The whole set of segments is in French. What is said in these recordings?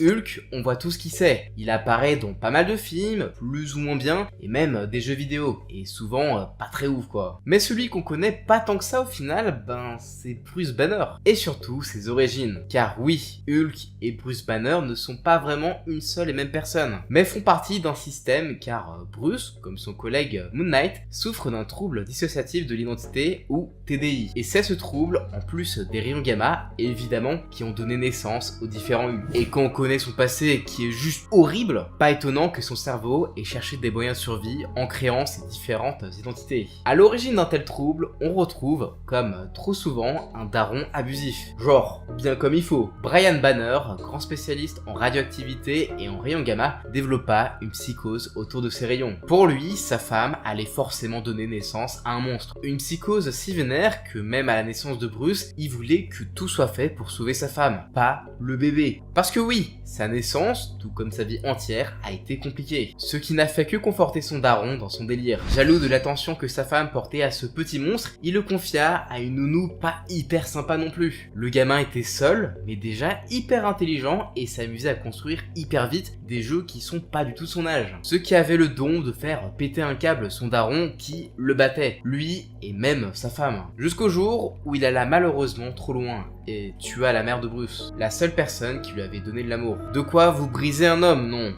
Hulk, on voit tout ce qu'il sait. Il apparaît dans pas mal de films, plus ou moins bien, et même des jeux vidéo. Et souvent, pas très ouf quoi. Mais celui qu'on connaît pas tant que ça au final, c'est Bruce Banner. Et surtout, ses origines. Car oui, Hulk et Bruce Banner ne sont pas vraiment une seule et même personne. Mais font partie d'un système car Bruce, comme son collègue Moon Knight, souffre d'un trouble dissociatif de l'identité ou TDI. Et c'est ce trouble, en plus des rayons gamma, évidemment, qui ont donné naissance aux différents Hulk. Et quand on connaît son passé qui est juste horrible, pas étonnant que son cerveau ait cherché des moyens de survie en créant ces différentes identités. À l'origine d'un tel trouble, on retrouve, comme trop souvent, un daron abusif. Genre, bien comme il faut. Brian Banner, grand spécialiste en radioactivité et en rayons gamma, développa une psychose autour de ces rayons. Pour lui, sa femme allait forcément donner naissance à un monstre. Une psychose si vénère que même à la naissance de Bruce, il voulait que tout soit fait pour sauver sa femme, pas le bébé. Parce que oui, sa naissance, tout comme sa vie entière, a été compliquée. Ce qui n'a fait que conforter son daron dans son délire. Jaloux de l'attention que sa femme portait à ce petit monstre, il le confia à une nounou pas hyper sympa non plus. Le gamin était seul, mais déjà hyper intelligent et s'amusait à construire hyper vite des jeux qui sont pas du tout son âge. Ce qui avait le don de faire péter un câble son daron qui le battait, lui et même sa femme. Jusqu'au jour où il alla malheureusement trop loin et tua la mère de Bruce, la seule personne qui lui avait donné de l'amour. De quoi vous briser un homme, non?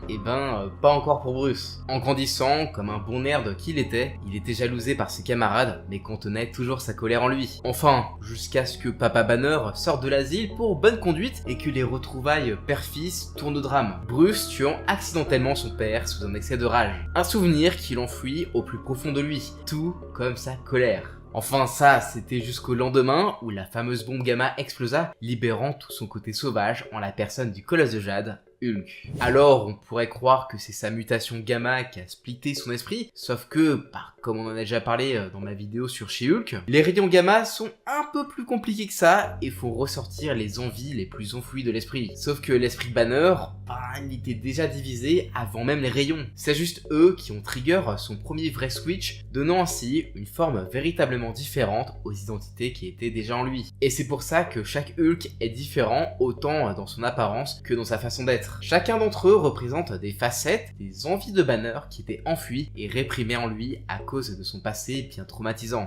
Pas encore pour Bruce. En grandissant, comme un bon nerd qu'il était, il était jalousé par ses camarades, mais contenait toujours sa colère en lui. Enfin, jusqu'à ce que Papa Banner sorte de l'asile pour bonne conduite et que les retrouvailles père-fils tournent au drame. Bruce tuant accidentellement son père sous un excès de rage. Un souvenir qu'il enfouit au plus profond de lui, tout comme sa colère. Enfin ça, c'était jusqu'au lendemain où la fameuse bombe gamma explosa, libérant tout son côté sauvage en la personne du colosse de Jade, Hulk. Alors on pourrait croire que c'est sa mutation gamma qui a splitté son esprit, sauf que, comme on en a déjà parlé dans ma vidéo sur She-Hulk, les rayons gamma sont un peu plus compliqués que ça et font ressortir les envies les plus enfouies de l'esprit. Sauf que l'esprit de Banner, il était déjà divisé avant même les rayons. C'est juste eux qui ont trigger son premier vrai switch, donnant ainsi une forme véritablement différente aux identités qui étaient déjà en lui. Et c'est pour ça que chaque Hulk est différent autant dans son apparence que dans sa façon d'être. Chacun d'entre eux représente des facettes, des envies de Banner qui étaient enfouies et réprimées en lui à cause de son passé bien traumatisant.